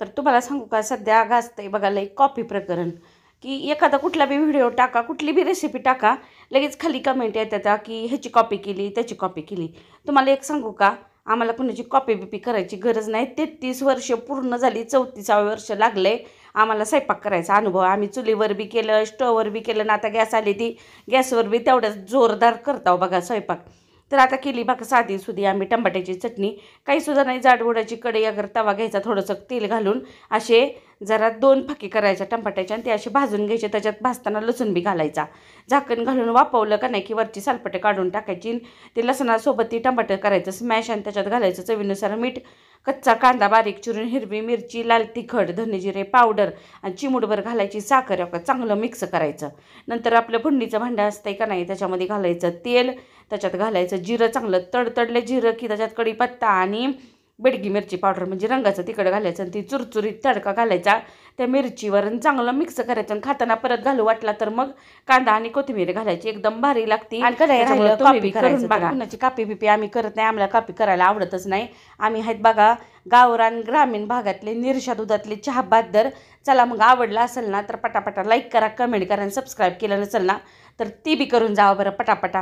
तर तुम्हाला सांगू का, सध्या गाजतंय बघा लई कॉपी प्रकरण, की एखादा कुठला बी व्हिडिओ टाका, कुठली बी रेसिपी टाका, लगेच खाली कमेंट येतात की ह्याची कॉपी केली, त्याची कॉपी केली. तुम्हाला एक सांगू का, आम्हाला कुणाची कॉपी बिपी करायची गरज नाही. 33 वर्ष पूर्ण झाली, 34वे वर्ष लागले आम्हाला स्वयंपाक करायचा अनुभव. आम्ही चुलीवर बी केलं, स्टोववर बी केलं ना, आता गॅस आली ती गॅसवर बी तेवढंच जोरदार करताव बघा स्वयंपाक. तर आता केली बघा साधी सुधी आम्ही टमाट्याची चटणी. काहीसुद्धा नाही, जाडबुडाची कढई अगर तवा घ्यायचा, थोडंसं तेल घालून असे जरा 2 फाकी करायच्या टमाट्याच्या आणि ते असे भाजून घ्यायचे. त्याच्यात भाजताना लसूण बी घालायचा, झाकण घालून वाफवलं का नाही की वरची सालपटे काढून टाकायची. ते लसणासोबत ती टमाटर करायचं स्मॅश आणि त्याच्यात घालायचं चवीनुसार मीठ, कच्चा कांदा बारीक चिरून, हिरवी मिरची, लाल तिखट, धने जिरे पावडर आणि चिमूटभर घालायची साखर. चांगलं मिक्स करायचं. नंतर आपलं फोडणीचं भांडं असतंय का नाही, त्याच्यामध्ये घालायचं तेल, त्याच्यात घालायचं जिरं, चांगलं तडतडलं जिरं की त्याच्यात कढीपत्ता आणि बेडगी मिरची पावडर म्हणजे रंगाचं तिखट घालायचं आणि ती चुरचुरीत तडका घालायचा त्या मिरचीवर आणि चांगलं मिक्स करायचं. आणि खाताना परत घालू वाटला तर मग कांदा आणि कोथिंबीर घालायची, एकदम भारी लागते. आणि कॉपी करून बघा. कुणाची कापी बिपी आम्ही करत नाही, आम्हाला कापी करायला आवडतच नाही. आम्ही आहेत बघा गावरान ग्रामीण भागातले निरशा दुधातले चहा बहाद्दर. चला मग, आवडला असेल ना तर पटापटा लाईक करा, कमेंट करा आणि सबस्क्राईब केलं नसेल ना तर ती बी करून जावं बरं पटापटा.